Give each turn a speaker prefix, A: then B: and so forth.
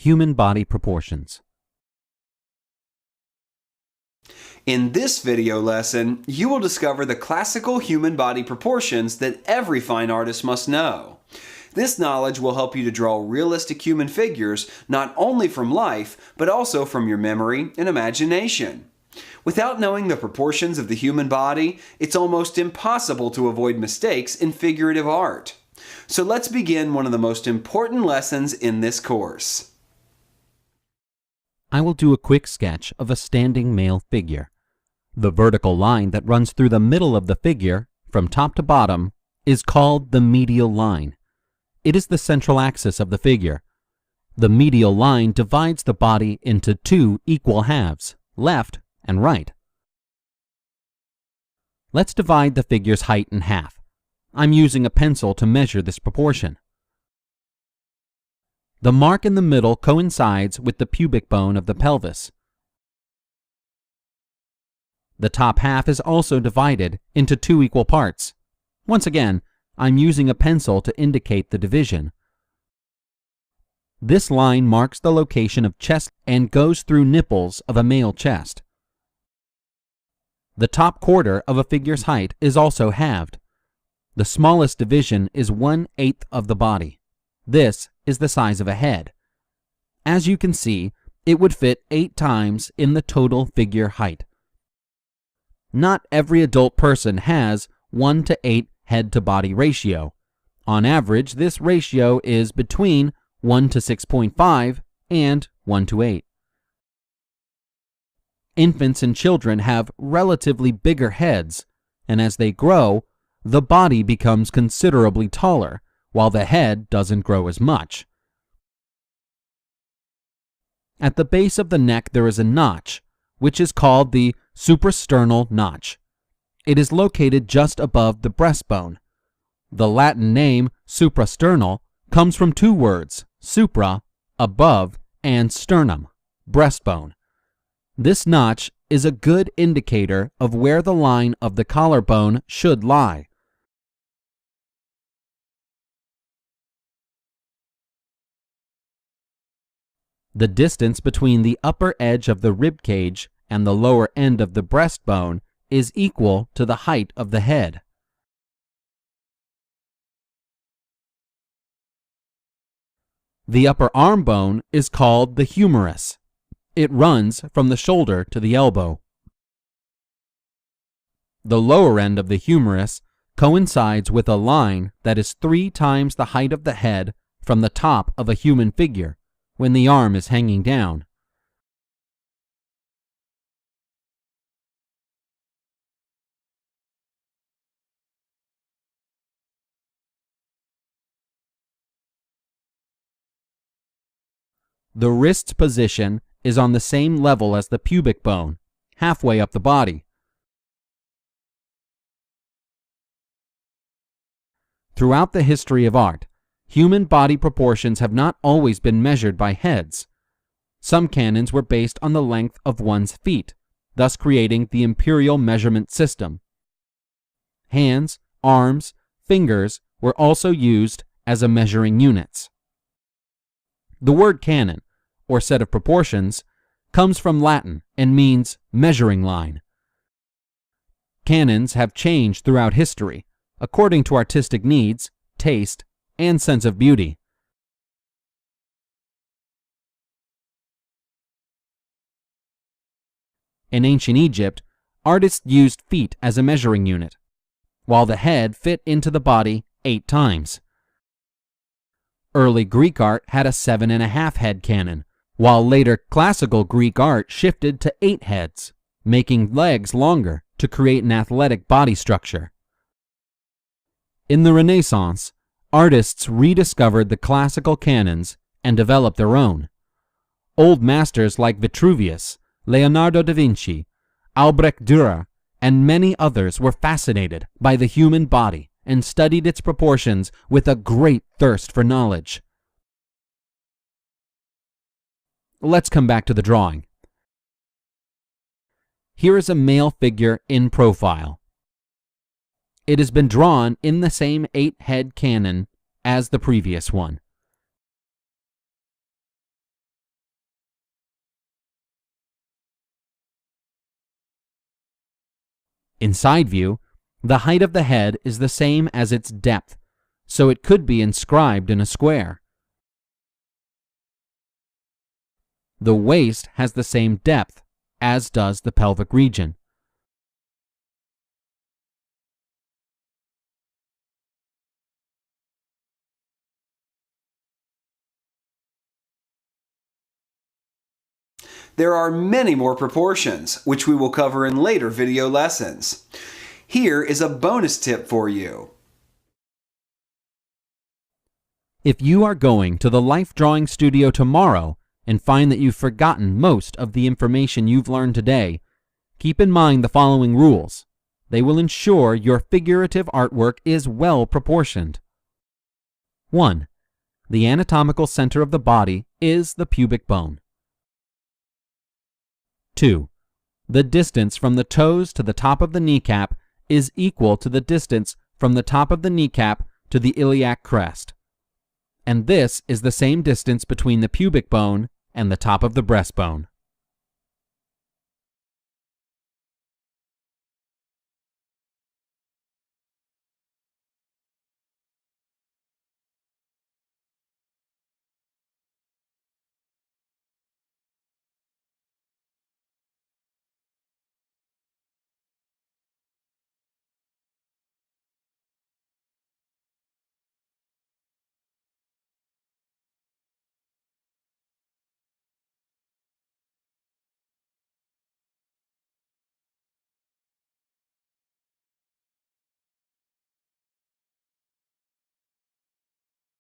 A: human body proportions.
B: In this video lesson, you will discover the classical human body proportions that every fine artist must know. This knowledge will help you to draw realistic human figures not only from life, but also from your memory and imagination. Without knowing the proportions of the human body, it's almost impossible to avoid mistakes in figurative art. So let's begin one of the most important lessons in this course.
A: I will do a quick sketch of a standing male figure. The vertical line that runs through the middle of the figure, from top to bottom, is called the medial line. It is the central axis of the figure. The medial line divides the body into two equal halves, left and right. Let's divide the figure's height in half. I'm using a pencil to measure this proportion. The mark in the middle coincides with the pubic bone of the pelvis. The top half is also divided into two equal parts. Once again, I'm using a pencil to indicate the division. This line marks the location of chest and goes through nipples of a male chest. The top quarter of a figure's height is also halved. The smallest division is 1/8 of the body. This is the size of a head. As you can see, it would fit 8 times in the total figure height. Not every adult person has 1:8 head-to-body ratio. On average, this ratio is between 1:6.5 and 1:8. Infants and children have relatively bigger heads, and as they grow, the body becomes considerably taller, while the head doesn't grow as much. At the base of the neck there is a notch, which is called the suprasternal notch. It is located just above the breastbone. The Latin name suprasternal comes from two words, supra, above, and sternum, breastbone. This notch is a good indicator of where the line of the collarbone should lie. The distance between the upper edge of the rib cage and the lower end of the breastbone is equal to the height of the head. The upper arm bone is called the humerus. It runs from the shoulder to the elbow. The lower end of the humerus coincides with a line that is 3 times the height of the head from the top of a human figure when the arm is hanging down. The wrist's position is on the same level as the pubic bone, halfway up the body. Throughout the history of art, human body proportions have not always been measured by heads. Some canons were based on the length of one's feet, thus creating the imperial measurement system. Hands, arms, fingers were also used as a measuring units. The word canon, or set of proportions, comes from Latin and means measuring line. Canons have changed throughout history, according to artistic needs, taste, and sense of beauty. In ancient Egypt, artists used feet as a measuring unit, while the head fit into the body 8 times. Early Greek art had a 7.5 head canon, while later classical Greek art shifted to 8 heads, making legs longer to create an athletic body structure. In the Renaissance, artists rediscovered the classical canons and developed their own. Old masters like Vitruvius, Leonardo da Vinci, Albrecht Dürer, and many others were fascinated by the human body and studied its proportions with a great thirst for knowledge. Let's come back to the drawing. Here is a male figure in profile. It has been drawn in the same 8-head canon as the previous one. In side view, the height of the head is the same as its depth, so it could be inscribed in a square. The waist has the same depth, as does the pelvic region.
B: There are many more proportions, which we will cover in later video lessons. Here is a bonus tip for you.
A: If you are going to the Life Drawing Studio tomorrow and find that you've forgotten most of the information you've learned today, keep in mind the following rules. They will ensure your figurative artwork is well proportioned. 1. The anatomical center of the body is the pubic bone. 2. The distance from the toes to the top of the kneecap is equal to the distance from the top of the kneecap to the iliac crest. And this is the same distance between the pubic bone and the top of the breastbone.